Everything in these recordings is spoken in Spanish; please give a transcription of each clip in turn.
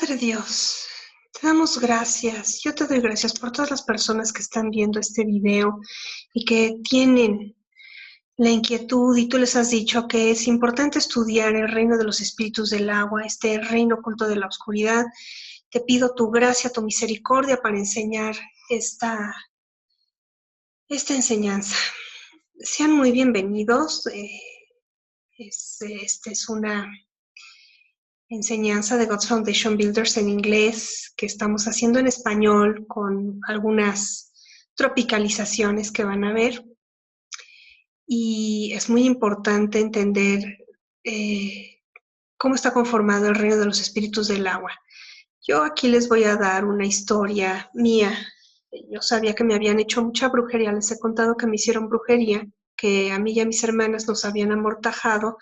Padre Dios, te damos gracias. Yo te doy gracias por todas las personas que están viendo este video y que tienen la inquietud, y tú les has dicho que es importante estudiar el reino de los espíritus del agua, este reino oculto de la oscuridad. Te pido tu gracia, tu misericordia para enseñar esta enseñanza. Sean muy bienvenidos. Esta es una enseñanza de God's Foundation Builders en inglés que estamos haciendo en español con algunas tropicalizaciones que van a ver. Y es muy importante entender cómo está conformado el reino de los espíritus del agua. Yo aquí les voy a dar una historia mía. Yo sabía que me habían hecho mucha brujería, les he contado que me hicieron brujería, que a mí y a mis hermanas nos habían amortajado.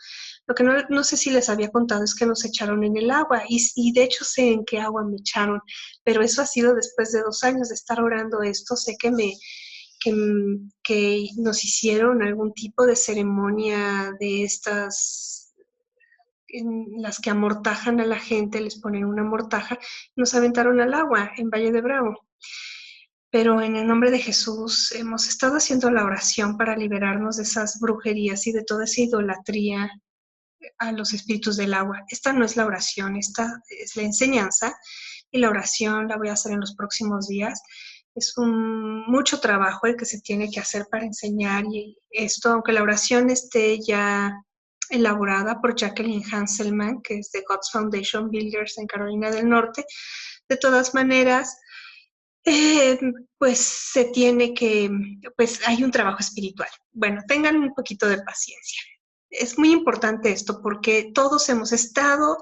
Lo que no sé si les había contado es que nos echaron en el agua, y de hecho sé en qué agua me echaron, pero eso ha sido después de 2 años de estar orando esto. Sé que nos hicieron algún tipo de ceremonia de estas en las que amortajan a la gente, les ponen una mortaja, nos aventaron al agua en Valle de Bravo. Pero en el nombre de Jesús hemos estado haciendo la oración para liberarnos de esas brujerías y de toda esa idolatría a los espíritus del agua. Esta no es la oración, esta es la enseñanza, y la oración la voy a hacer en los próximos días. Es mucho trabajo el que se tiene que hacer para enseñar y esto, aunque la oración esté ya elaborada por Jacqueline Hanselman, que es de God's Foundation Builders en Carolina del Norte. De todas maneras, pues se tiene que, pues hay un trabajo espiritual. Bueno, tengan un poquito de paciencia. Es muy importante esto porque todos hemos estado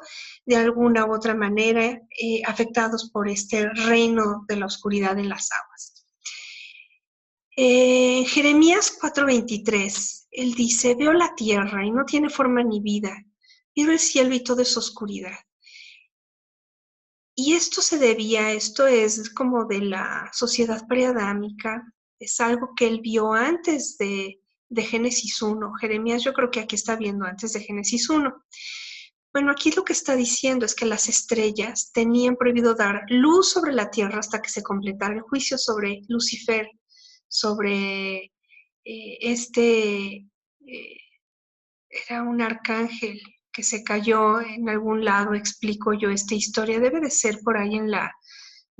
de alguna u otra manera afectados por este reino de la oscuridad en las aguas. Jeremías 4:23, él dice: veo la tierra y no tiene forma ni vida, miro el cielo y todo es oscuridad. Y esto es como de la sociedad preadámica, es algo que él vio antes de Génesis 1. Jeremías yo creo que aquí está viendo antes de Génesis 1. Bueno, aquí lo que está diciendo es que las estrellas tenían prohibido dar luz sobre la tierra hasta que se completara el juicio sobre Lucifer, sobre era un arcángel que se cayó en algún lado. Explico yo esta historia, debe de ser por ahí en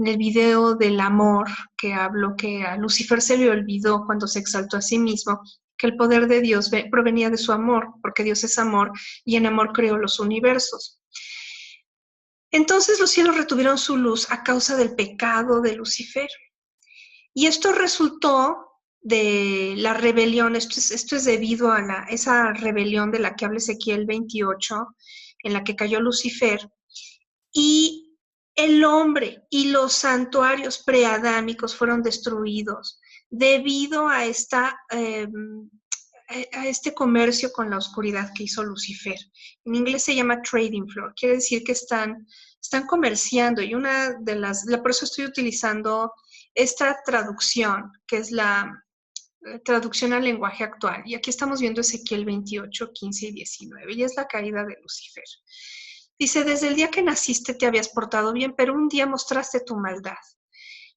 el video del amor que hablo, que a Lucifer se le olvidó cuando se exaltó a sí mismo, que el poder de Dios provenía de su amor, porque Dios es amor y en amor creó los universos. Entonces los cielos retuvieron su luz a causa del pecado de Lucifer. Y esto resultó de la rebelión. Esto es debido a esa rebelión de la que habla Ezequiel 28, en la que cayó Lucifer. Y el hombre y los santuarios preadámicos fueron destruidos debido a este comercio con la oscuridad que hizo Lucifer. En inglés se llama trading floor, quiere decir que están comerciando, y por eso estoy utilizando esta traducción, que es la traducción al lenguaje actual. Y aquí estamos viendo Ezequiel 28, 15 y 19, y es la caída de Lucifer. Dice: desde el día que naciste te habías portado bien, pero un día mostraste tu maldad.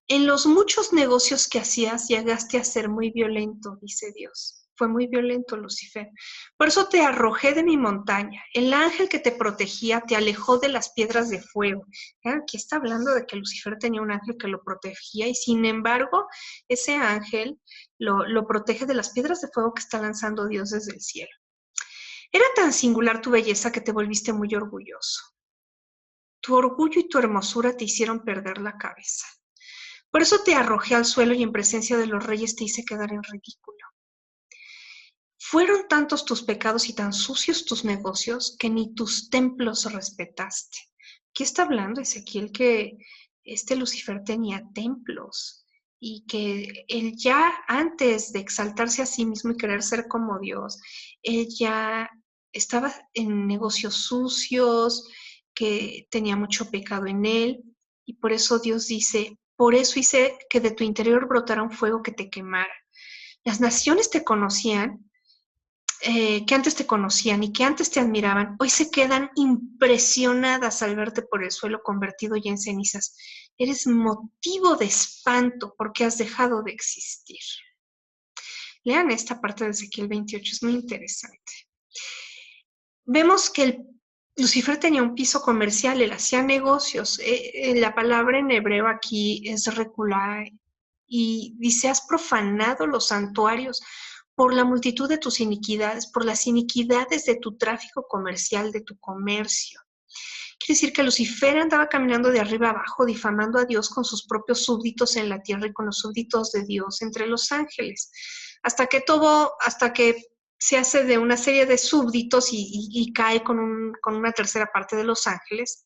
En los muchos negocios que hacías llegaste a ser muy violento, dice Dios. Fue muy violento Lucifer. Por eso te arrojé de mi montaña. El ángel que te protegía te alejó de las piedras de fuego. Aquí está hablando de que Lucifer tenía un ángel que lo protegía, y sin embargo ese ángel lo protege de las piedras de fuego que está lanzando Dios desde el cielo. Era tan singular tu belleza que te volviste muy orgulloso. Tu orgullo y tu hermosura te hicieron perder la cabeza. Por eso te arrojé al suelo y en presencia de los reyes te hice quedar en ridículo. Fueron tantos tus pecados y tan sucios tus negocios que ni tus templos respetaste. Aquí está hablando Ezequiel que Lucifer tenía templos, y que él ya antes de exaltarse a sí mismo y querer ser como Dios, él ya estaba en negocios sucios, que tenía mucho pecado en él, y por eso Dios dice: por eso hice que de tu interior brotara un fuego que te quemara. Las naciones te conocían que antes te conocían y que antes te admiraban, hoy se quedan impresionadas al verte por el suelo convertido ya en cenizas. Eres motivo de espanto porque has dejado de existir. Lean esta parte de Ezequiel 28, es muy interesante. Vemos que Lucifer tenía un piso comercial, él hacía negocios. La palabra en hebreo aquí es reculai y dice, has profanado los santuarios por la multitud de tus iniquidades, por las iniquidades de tu tráfico comercial, de tu comercio. Quiere decir que Lucifer andaba caminando de arriba abajo, difamando a Dios con sus propios súbditos en la tierra y con los súbditos de Dios entre los ángeles, hasta que se hace de una serie de súbditos y cae con una tercera parte de los ángeles.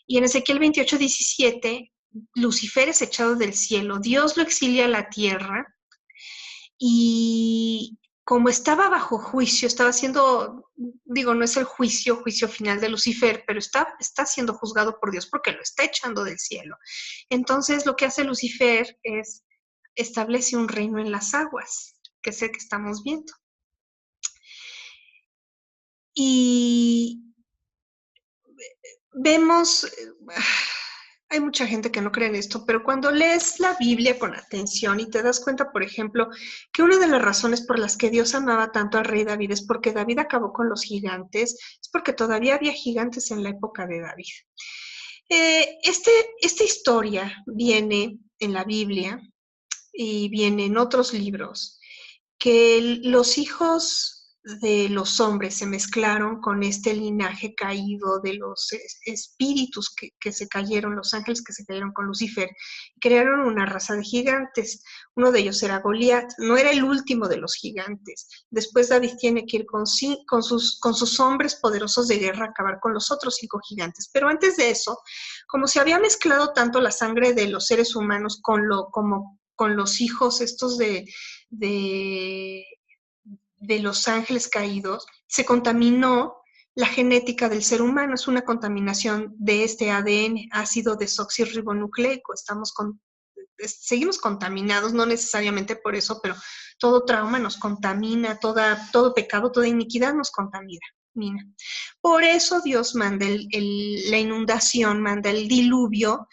Y en Ezequiel 28:17, Lucifer es echado del cielo, Dios lo exilia a la tierra y como estaba bajo juicio, estaba siendo, digo, no es el juicio final de Lucifer, pero está siendo juzgado por Dios porque lo está echando del cielo. Entonces lo que hace Lucifer es establece un reino en las aguas, que es el que estamos viendo. Y vemos, hay mucha gente que no cree en esto, pero cuando lees la Biblia con atención y te das cuenta, por ejemplo, que una de las razones por las que Dios amaba tanto al rey David es porque David acabó con los gigantes, es porque todavía había gigantes en la época de David. Esta historia viene en la Biblia y viene en otros libros, que los hijos de los hombres se mezclaron con este linaje caído de los espíritus que se cayeron, los ángeles que se cayeron con Lucifer, y crearon una raza de gigantes. Uno de ellos era Goliat, no era el último de los gigantes. Después David tiene que ir con sus hombres poderosos de guerra a acabar con los otros 5 gigantes. Pero antes de eso, como se había mezclado tanto la sangre de los seres humanos con los hijos estos de los ángeles caídos, se contaminó la genética del ser humano, es una contaminación de este ADN, ácido desoxirribonucleico. Seguimos contaminados, no necesariamente por eso, pero todo trauma nos contamina, todo pecado, toda iniquidad nos contamina. Por eso Dios manda la inundación, manda el diluvio,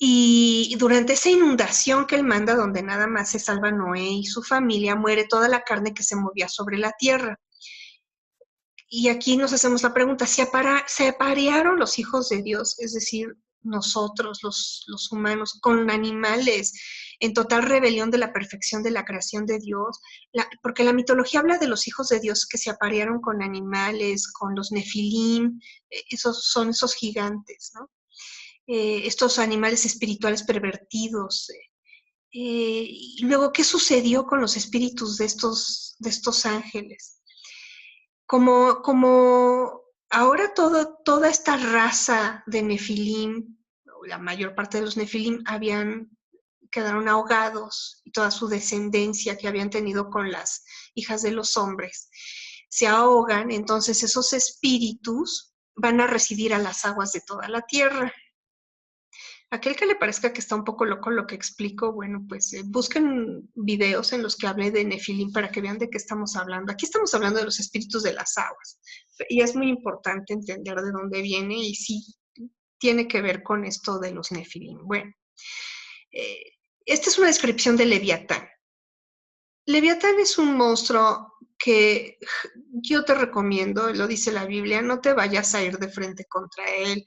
y durante esa inundación que él manda, donde nada más se salva Noé y su familia, muere toda la carne que se movía sobre la tierra. Y aquí nos hacemos la pregunta, ¿se aparearon los hijos de Dios, es decir, nosotros, los humanos, con animales, en total rebelión de la perfección de la creación de Dios? Porque la mitología habla de los hijos de Dios que se aparearon con animales, con los nefilim, son esos gigantes, ¿no? Estos animales espirituales pervertidos. Y luego, ¿qué sucedió con los espíritus de estos ángeles? Como ahora toda esta raza de nefilim, la mayor parte de los nefilim quedaron ahogados, y toda su descendencia que habían tenido con las hijas de los hombres se ahogan, entonces esos espíritus van a residir a las aguas de toda la tierra. Aquel que le parezca que está un poco loco lo que explico, bueno, pues busquen videos en los que hable de Nefilim para que vean de qué estamos hablando. Aquí estamos hablando de los espíritus de las aguas y es muy importante entender de dónde viene y sí tiene que ver con esto de los Nefilim. Bueno, esta es una descripción de Leviatán. Leviatán es un monstruo que yo te recomiendo, lo dice la Biblia, no te vayas a ir de frente contra él.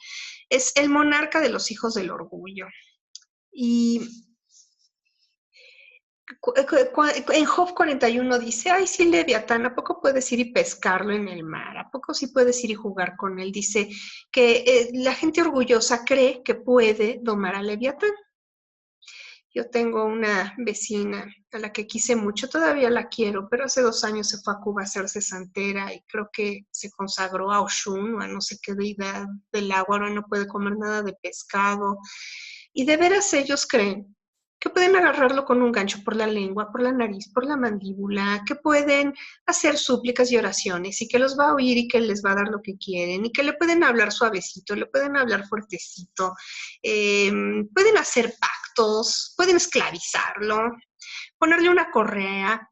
Es el monarca de los hijos del orgullo. Y en Job 41 dice, ay, sí, Leviatán, ¿a poco puedes ir y pescarlo en el mar? ¿A poco sí puedes ir y jugar con él? Dice que la gente orgullosa cree que puede domar a Leviatán. Yo tengo una vecina a la que quise mucho, todavía la quiero, pero hace 2 años se fue a Cuba a hacerse santera y creo que se consagró a Oshun o a no sé qué deidad del agua, ahora no puede comer nada de pescado. Y de veras ellos creen que pueden agarrarlo con un gancho por la lengua, por la nariz, por la mandíbula, que pueden hacer súplicas y oraciones y que los va a oír y que les va a dar lo que quieren y que le pueden hablar suavecito, le pueden hablar fuertecito, pueden hacer pactos, pueden esclavizarlo, ponerle una correa,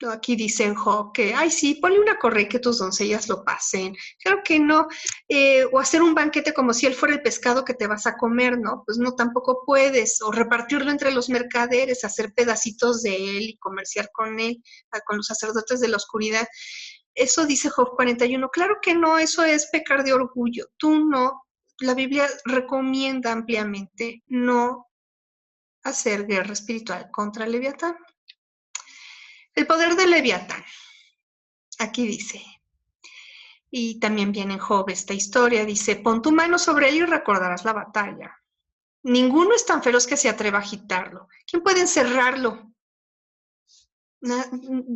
No, aquí dicen Job que, ay, sí, ponle una correa y que tus doncellas lo pasen. Claro que no. O hacer un banquete como si él fuera el pescado que te vas a comer, ¿no? Pues no, tampoco puedes. O repartirlo entre los mercaderes, hacer pedacitos de él y comerciar con él, con los sacerdotes de la oscuridad. Eso dice Job 41. Claro que no, eso es pecar de orgullo. Tú no. La Biblia recomienda ampliamente no hacer guerra espiritual contra el Leviatán. El poder del Leviatán. Aquí dice, y también viene en Job esta historia, dice, pon tu mano sobre él y recordarás la batalla. Ninguno es tan feroz que se atreva a agitarlo. ¿Quién puede encerrarlo?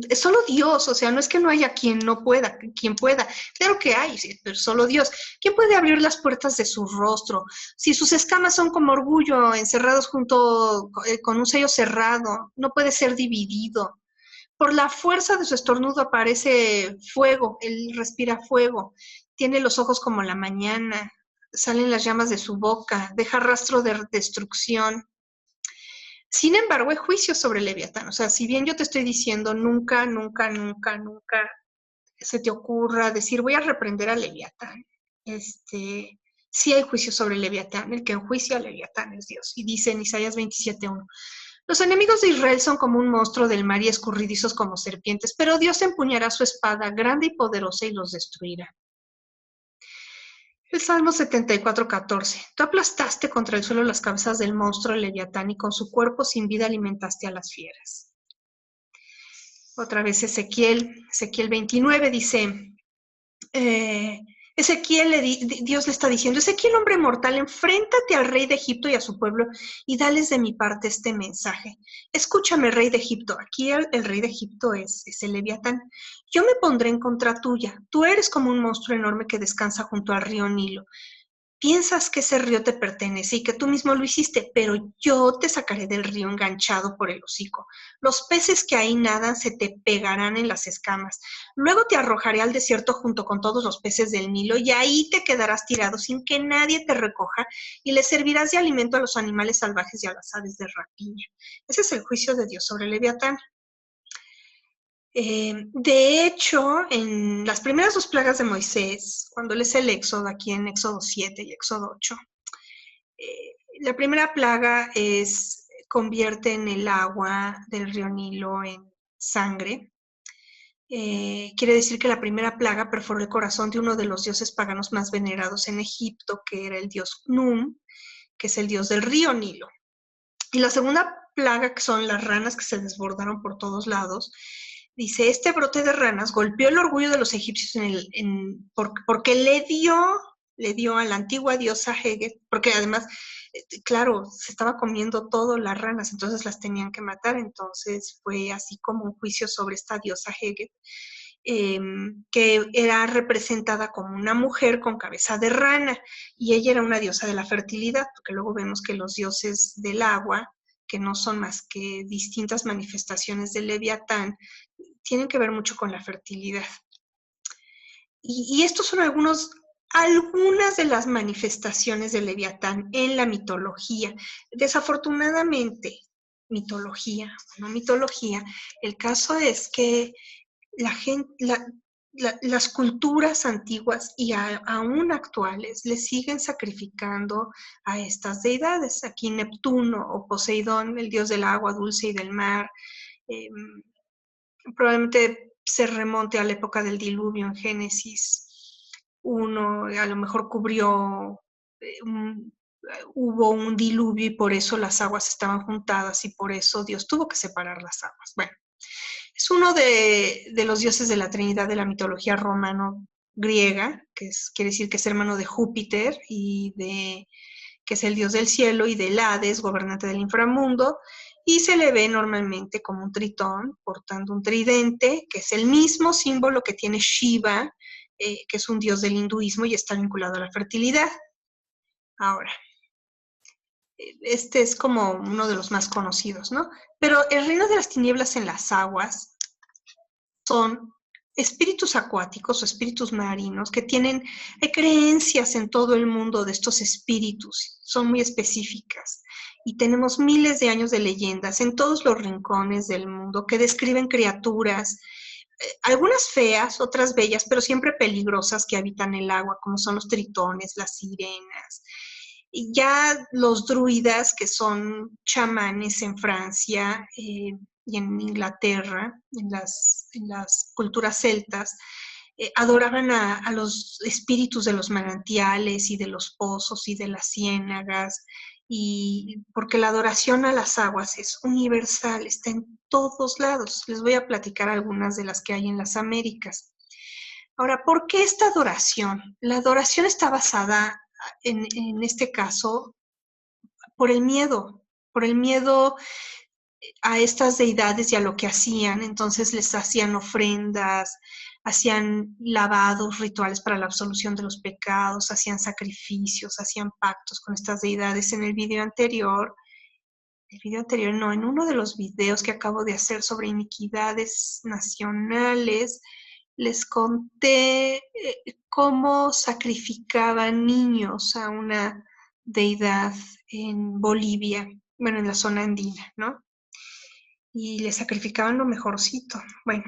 Es solo Dios, o sea, no es que no haya quien no pueda, quien pueda. Claro que hay, sí, pero solo Dios. ¿Quién puede abrir las puertas de su rostro? Si sus escamas son como orgullo, encerrados junto con un sello cerrado, no puede ser dividido. Por la fuerza de su estornudo aparece fuego, él respira fuego, tiene los ojos como la mañana, salen las llamas de su boca, deja rastro de destrucción. Sin embargo, hay juicio sobre Leviatán. O sea, si bien yo te estoy diciendo, nunca, nunca, nunca, nunca se te ocurra decir, voy a reprender a Leviatán. Sí hay juicio sobre Leviatán, el que enjuicia a Leviatán es Dios. Y dice en Isaías 27:1, los enemigos de Israel son como un monstruo del mar y escurridizos como serpientes, pero Dios empuñará su espada grande y poderosa y los destruirá. El Salmo 74:14. Tú aplastaste contra el suelo las cabezas del monstruo Leviatán y con su cuerpo sin vida alimentaste a las fieras. Otra vez Ezequiel 29 dice, Dios le está diciendo, Ezequiel, hombre mortal, enfréntate al rey de Egipto y a su pueblo y dales de mi parte este mensaje. Escúchame, rey de Egipto. Aquí el rey de Egipto es el Leviatán. Yo me pondré en contra tuya. Tú eres como un monstruo enorme que descansa junto al río Nilo. Piensas que ese río te pertenece y que tú mismo lo hiciste, pero yo te sacaré del río enganchado por el hocico. Los peces que ahí nadan se te pegarán en las escamas. Luego te arrojaré al desierto junto con todos los peces del Nilo y ahí te quedarás tirado sin que nadie te recoja y le servirás de alimento a los animales salvajes y a las aves de rapiña. Ese es el juicio de Dios sobre Leviatán. De hecho, en las primeras 2 plagas de Moisés, cuando lees el Éxodo, aquí en Éxodo 7 y Éxodo 8, la primera plaga convierte en el agua del río Nilo en sangre. Quiere decir que la primera plaga perforó el corazón de uno de los dioses paganos más venerados en Egipto, que era el dios Num, que es el dios del río Nilo. Y la segunda plaga, que son las ranas que se desbordaron por todos lados, dice, este brote de ranas golpeó el orgullo de los egipcios porque le dio a la antigua diosa Heket, porque además, claro, se estaba comiendo todo las ranas, entonces las tenían que matar, entonces fue así como un juicio sobre esta diosa Heket, que era representada como una mujer con cabeza de rana, y ella era una diosa de la fertilidad, porque luego vemos que los dioses del agua, que no son más que distintas manifestaciones del Leviatán, tienen que ver mucho con la fertilidad. Y estos son algunas de las manifestaciones del Leviatán en la mitología. Desafortunadamente, el caso es que las culturas antiguas y aún actuales le siguen sacrificando a estas deidades. Aquí Neptuno o Poseidón, el dios del agua dulce y del mar, probablemente se remonte a la época del diluvio en Génesis 1, a lo mejor hubo un diluvio y por eso las aguas estaban juntadas y por eso Dios tuvo que separar las aguas. Bueno, es uno de los dioses de la Trinidad de la mitología romano-griega, quiere decir que es hermano de Júpiter que es el dios del cielo, y del Hades, gobernante del inframundo, y se le ve normalmente como un tritón, portando un tridente, que es el mismo símbolo que tiene Shiva, que es un dios del hinduismo y está vinculado a la fertilidad. Ahora, este es como uno de los más conocidos, ¿no? Pero el reino de las tinieblas en las aguas son espíritus acuáticos o espíritus marinos que hay creencias en todo el mundo de estos espíritus, son muy específicas. y tenemos miles de años de leyendas en todos los rincones del mundo que describen criaturas, algunas feas, otras bellas, pero siempre peligrosas que habitan el agua, como son los tritones, las sirenas. Y ya los druidas, que son chamanes en Francia y en Inglaterra, en las culturas celtas, adoraban a los espíritus de los manantiales y de los pozos y de las ciénagas, y porque la adoración a las aguas es universal, está en todos lados. Les voy a platicar algunas de las que hay en las Américas. Ahora, ¿por qué esta adoración? La adoración está basada, en este caso, por el miedo a estas deidades y a lo que hacían. Entonces les hacían ofrendas, hacían lavados, rituales para la absolución de los pecados, hacían sacrificios, hacían pactos con estas deidades. En el video anterior no, en uno de los videos que acabo de hacer sobre iniquidades nacionales, les conté cómo sacrificaban niños a una deidad en Bolivia, bueno, en la zona andina, ¿no? Y le sacrificaban lo mejorcito. Bueno,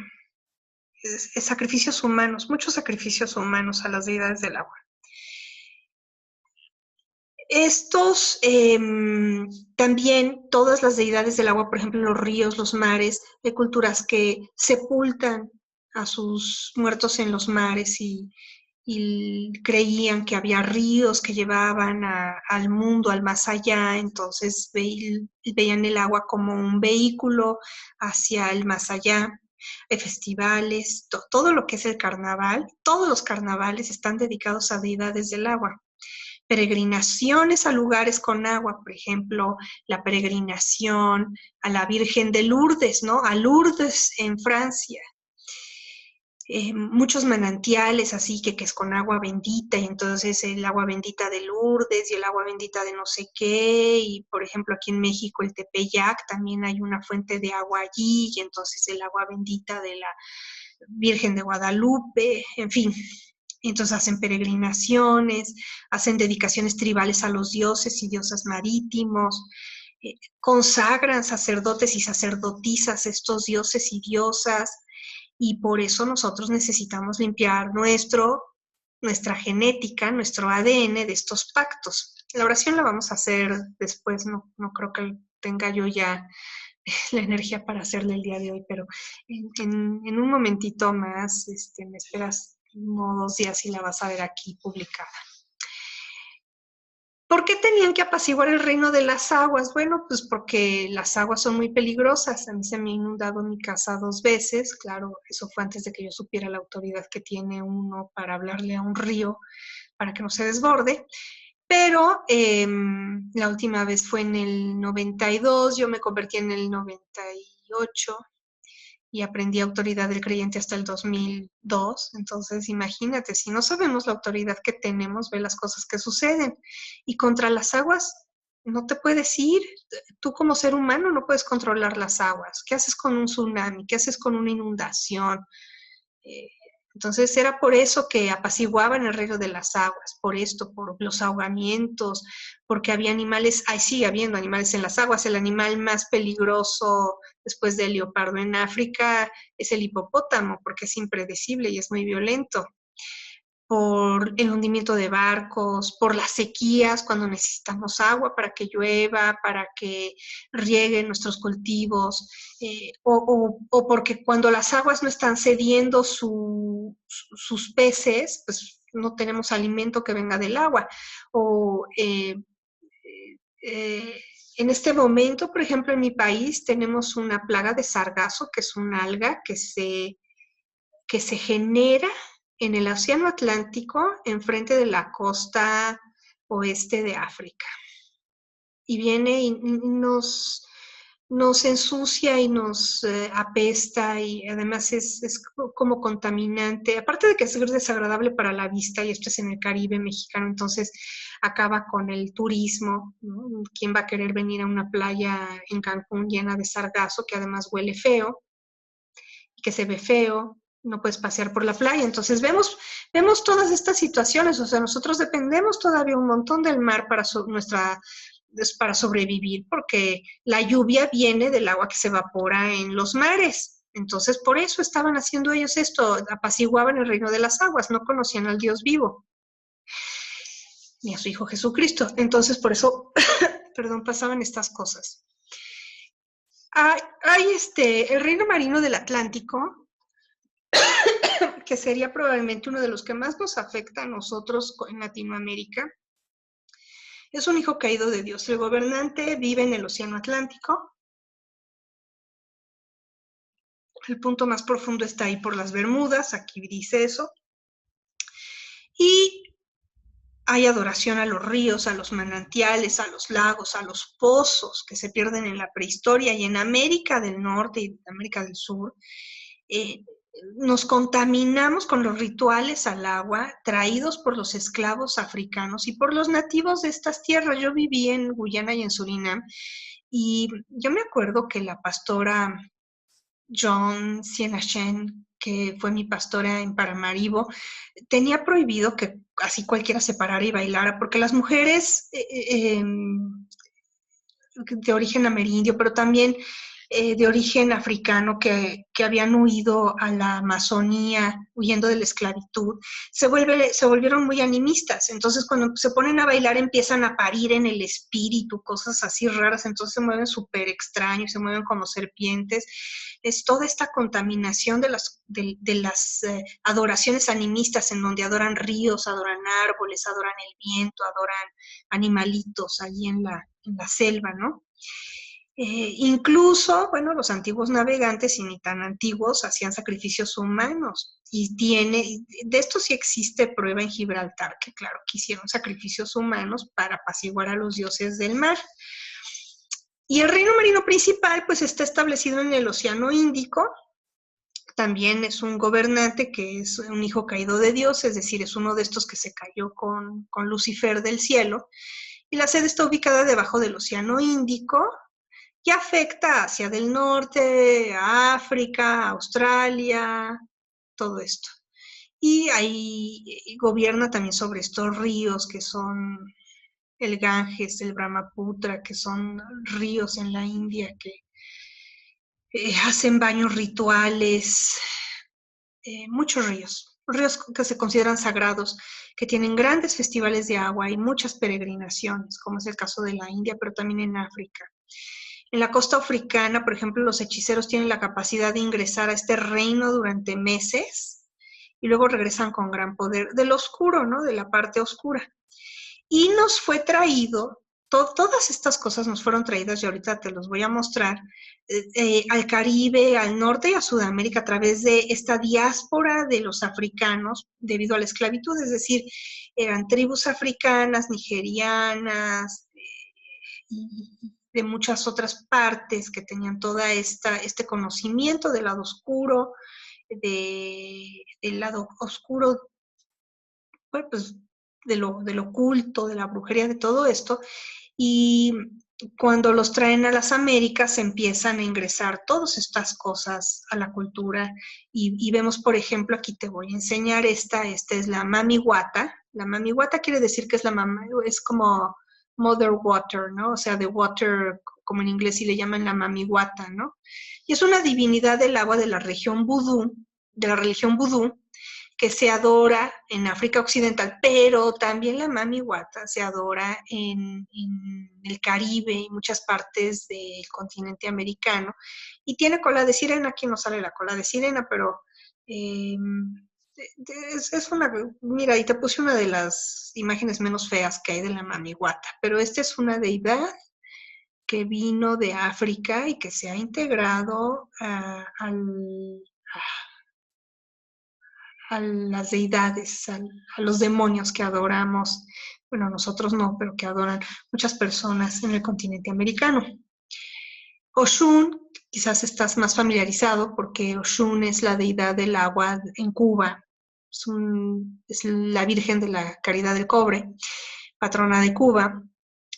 sacrificios humanos, muchos sacrificios humanos a las deidades del agua. Estos, también todas las deidades del agua, por ejemplo, los ríos, los mares, hay culturas que sepultan a sus muertos en los mares y creían que había ríos que llevaban al mundo, al más allá, entonces veían el agua como un vehículo hacia el más allá. Hay festivales, todo lo que es el carnaval, todos los carnavales están dedicados a deidades del agua. Peregrinaciones a lugares con agua, por ejemplo, la peregrinación a la Virgen de Lourdes, ¿no? A Lourdes en Francia. Muchos manantiales así que es con agua bendita, y entonces el agua bendita de Lourdes y el agua bendita de no sé qué, y por ejemplo aquí en México el Tepeyac, también hay una fuente de agua allí, y entonces el agua bendita de la Virgen de Guadalupe, en fin. Entonces hacen peregrinaciones, hacen dedicaciones tribales a los dioses y diosas marítimos, consagran sacerdotes y sacerdotisas estos dioses y diosas, y por eso nosotros necesitamos limpiar nuestra genética, nuestro ADN de estos pactos. La oración la vamos a hacer después, no creo que tenga yo ya la energía para hacerla el día de hoy, pero en un momentito más, me esperas 1 o 2 días y la vas a ver aquí publicada. ¿Por qué tenían que apaciguar el reino de las aguas? Bueno, pues porque las aguas son muy peligrosas. A mí se me ha inundado mi casa 2 veces. Claro, eso fue antes de que yo supiera la autoridad que tiene uno para hablarle a un río para que no se desborde. Pero la última vez fue en el 92, yo me convertí en el 98 y aprendí autoridad del creyente hasta el 2002. Entonces, imagínate, si no sabemos la autoridad que tenemos, ve las cosas que suceden. Y contra las aguas no te puedes ir. Tú como ser humano no puedes controlar las aguas. ¿Qué haces con un tsunami? ¿Qué haces con una inundación? Entonces era por eso que apaciguaban el reino de las aguas, por esto, por los ahogamientos, porque había animales, sigue habiendo animales en las aguas. El animal más peligroso después del leopardo en África es el hipopótamo, porque es impredecible y es muy violento. Por el hundimiento de barcos, por las sequías cuando necesitamos agua para que llueva, para que rieguen nuestros cultivos, o porque cuando las aguas no están cediendo sus peces, pues no tenemos alimento que venga del agua. O en este momento, por ejemplo, en mi país tenemos una plaga de sargazo, que es una alga que se genera en el Océano Atlántico, enfrente de la costa oeste de África. Y viene y nos ensucia y nos apesta, y además es como contaminante. Aparte de que es desagradable para la vista, y esto es en el Caribe mexicano, entonces acaba con el turismo, ¿no? ¿Quién va a querer venir a una playa en Cancún llena de sargazo, que además huele feo y que se ve feo? No puedes pasear por la playa. Entonces vemos todas estas situaciones. O sea, nosotros dependemos todavía un montón del mar para nuestra es para sobrevivir, porque la lluvia viene del agua que se evapora en los mares. Entonces, por eso estaban haciendo ellos esto, apaciguaban el reino de las aguas, no conocían al Dios vivo, ni a su Hijo Jesucristo. Entonces, por eso, perdón, pasaban estas cosas. Hay el reino marino del Atlántico, que sería probablemente uno de los que más nos afecta a nosotros en Latinoamérica. Es un hijo caído de Dios. El gobernante vive en el Océano Atlántico. El punto más profundo está ahí por las Bermudas, aquí dice eso. Y hay adoración a los ríos, a los manantiales, a los lagos, a los pozos que se pierden en la prehistoria. Y en América del Norte y América del Sur, nos contaminamos con los rituales al agua traídos por los esclavos africanos y por los nativos de estas tierras. Yo viví en Guyana y en Surinam, y yo me acuerdo que la pastora John Sienachén, que fue mi pastora en Paramaribo, tenía prohibido que así cualquiera se parara y bailara, porque las mujeres de origen amerindio, pero también de origen africano que habían huido a la Amazonía, huyendo de la esclavitud, se volvieron muy animistas. Entonces, cuando se ponen a bailar, empiezan a parir en el espíritu, cosas así raras, entonces se mueven súper extraños, se mueven como serpientes. Es toda esta contaminación de las adoraciones animistas, en donde adoran ríos, adoran árboles, adoran el viento, adoran animalitos allí en la selva, ¿no? Incluso, bueno, los antiguos navegantes, y ni tan antiguos, hacían sacrificios humanos. Y de esto sí existe prueba en Gibraltar, que claro, que hicieron sacrificios humanos para apaciguar a los dioses del mar. Y el reino marino principal, pues está establecido en el Océano Índico. También es un gobernante que es un hijo caído de Dios, es decir, es uno de estos que se cayó con Lucifer del cielo. Y la sede está ubicada debajo del Océano Índico, que afecta a Asia del Norte, a África, a Australia, todo esto. Y ahí gobierna también sobre estos ríos que son el Ganges, el Brahmaputra, que son ríos en la India que hacen baños rituales, muchos ríos que se consideran sagrados, que tienen grandes festivales de agua y muchas peregrinaciones, como es el caso de la India, pero también en África. En la costa africana, por ejemplo, los hechiceros tienen la capacidad de ingresar a este reino durante meses y luego regresan con gran poder del oscuro, ¿no? De la parte oscura. Y nos fue traído, todas estas cosas nos fueron traídas, y ahorita te los voy a mostrar, al Caribe, al norte y a Sudamérica a través de esta diáspora de los africanos debido a la esclavitud, es decir, eran tribus africanas, nigerianas, y de muchas otras partes que tenían toda este conocimiento del lado oscuro, del lado oscuro, pues de lo oculto, de la brujería, de todo esto. Y cuando los traen a las Américas empiezan a ingresar todas estas cosas a la cultura, y vemos, por ejemplo, aquí te voy a enseñar esta es la Mami Wata. La Mami Wata quiere decir que es la mamá, es como Mother Water, ¿no? O sea, de water, como en inglés, y le llaman la Mami Wata, ¿no? Y es una divinidad del agua de la región vudú, de la religión vudú, que se adora en África Occidental, pero también la Mami Wata se adora en el Caribe y muchas partes del continente americano, y tiene cola de sirena. Aquí no sale la cola de sirena, pero es una, mira, y te puse una de las imágenes menos feas que hay de la Mami Wata, pero esta es una deidad que vino de África y que se ha integrado a las deidades, a los demonios que adoramos. Bueno, nosotros no, pero que adoran muchas personas en el continente americano. Oshun, quizás estás más familiarizado porque Oshun es la deidad del agua en Cuba. Es la Virgen de la Caridad del Cobre, patrona de Cuba.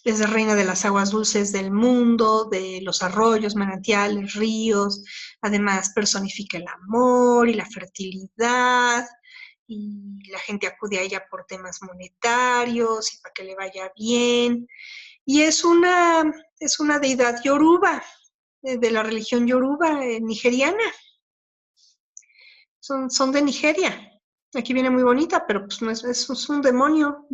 Es la reina de las aguas dulces del mundo, de los arroyos, manantiales, ríos. Además, personifica el amor y la fertilidad, y la gente acude a ella por temas monetarios y para que le vaya bien. Y es una deidad yoruba, de la religión yoruba nigeriana. Son de Nigeria. Aquí viene muy bonita, pero pues no es un demonio,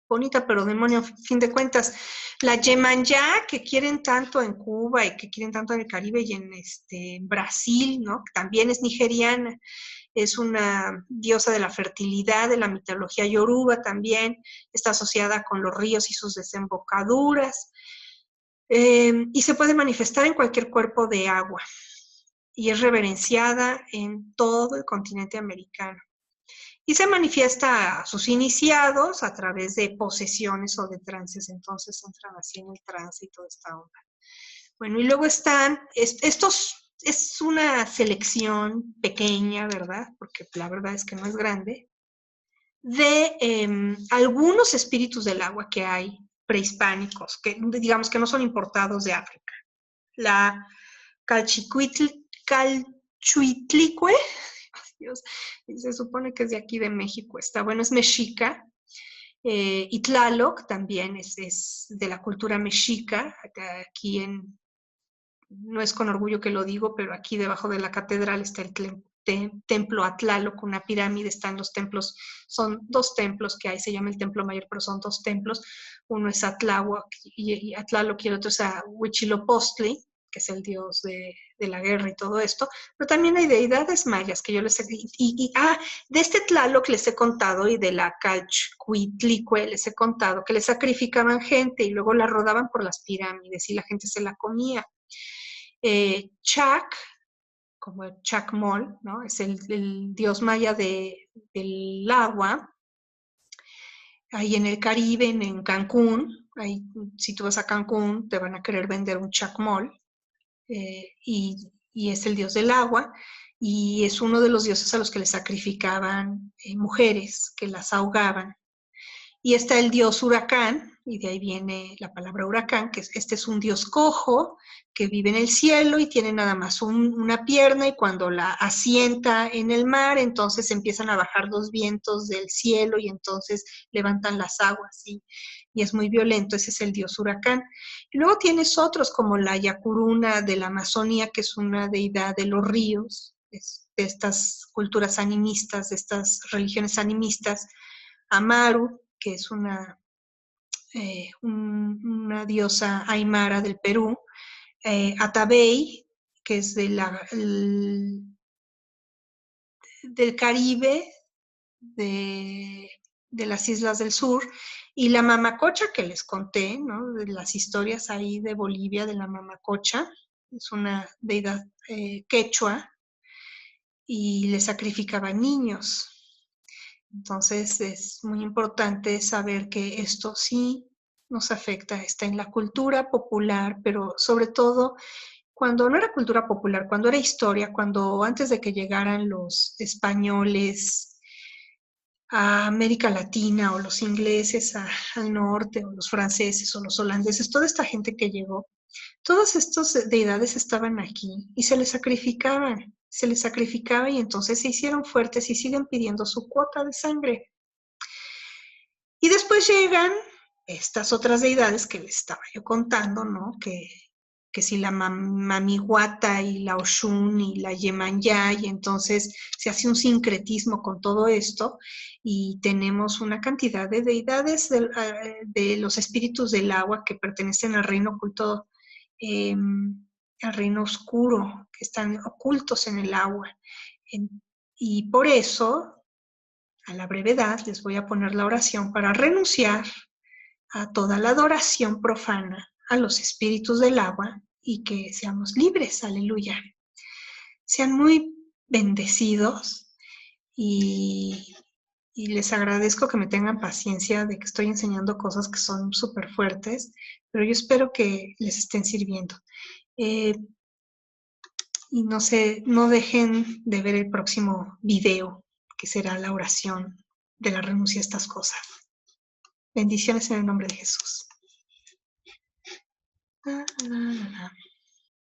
bonita pero demonio a fin de cuentas. La Yemanyá, que quieren tanto en Cuba y que quieren tanto en el Caribe y en Brasil, ¿no? Que también es nigeriana. Es una diosa de la fertilidad, de la mitología yoruba también. Está asociada con los ríos y sus desembocaduras. Y se puede manifestar en cualquier cuerpo de agua. Y es reverenciada en todo el continente americano. Y se manifiesta a sus iniciados a través de posesiones o de trances, entonces entran así en el trance y toda esta onda. Bueno, y luego están, estos es una selección pequeña, ¿verdad? Porque la verdad es que no es grande, de algunos espíritus del agua que hay prehispánicos, que digamos que no son importados de África. La Calchuitlicue, Dios, se supone que es de aquí de México, es mexica, y Tlaloc también es de la cultura mexica, aquí no es con orgullo que lo digo, pero aquí debajo de la catedral está el templo a Tlaloc, una pirámide, están los templos, son 2 templos que hay, se llama el templo mayor, pero son 2 templos, uno es a Tlaloc y el otro es a Huitzilopochtli, que es el dios de la guerra y todo esto, pero también hay deidades mayas que yo les he... de este Tlaloc les he contado y de la Calchuitlicue les he contado que le sacrificaban gente y luego la rodaban por las pirámides y la gente se la comía. Chac, como el Chacmol, ¿no? Es el dios maya del agua, ahí en el Caribe, en Cancún, ahí, si tú vas a Cancún te van a querer vender un Chacmol, y es el dios del agua, y es uno de los dioses a los que le sacrificaban mujeres, que las ahogaban. Y está el dios huracán, y de ahí viene la palabra huracán, que este es un dios cojo que vive en el cielo y tiene nada más una pierna, y cuando la asienta en el mar, entonces empiezan a bajar los vientos del cielo y entonces levantan las aguas y es muy violento. Ese es el dios huracán. Y luego tienes otros como la Yacuruna de la Amazonía, que es una deidad de los ríos, de estas culturas animistas, de estas religiones animistas. Amaru, que es una diosa aymara del Perú, Atabey, que es del Caribe, de las islas del sur, y la mamacocha que les conté, ¿no? De las historias ahí de Bolivia, de la mamacocha, es una deidad quechua, y le sacrificaba niños. Entonces es muy importante saber que esto sí nos afecta, está en la cultura popular, pero sobre todo cuando no era cultura popular, cuando era historia, cuando antes de que llegaran los españoles a América Latina o los ingleses al norte o los franceses o los holandeses, toda esta gente que llegó, todas estas deidades estaban aquí y se les sacrificaba y entonces se hicieron fuertes y siguen pidiendo su cuota de sangre. Y después llegan estas otras deidades que les estaba yo contando, ¿no? Que si la Mamihuata y la Oshun y la Yemanyá, y entonces se hace un sincretismo con todo esto y tenemos una cantidad de deidades de los espíritus del agua que pertenecen al reino oculto, al reino oscuro, que están ocultos en el agua. Y por eso, a la brevedad, les voy a poner la oración para renunciar a toda la adoración profana a los espíritus del agua y que seamos libres, aleluya. Sean muy bendecidos y les agradezco que me tengan paciencia de que estoy enseñando cosas que son súper fuertes, pero yo espero que les estén sirviendo. Y no dejen de ver el próximo video, que será la oración de la renuncia a estas cosas. Bendiciones en el nombre de Jesús.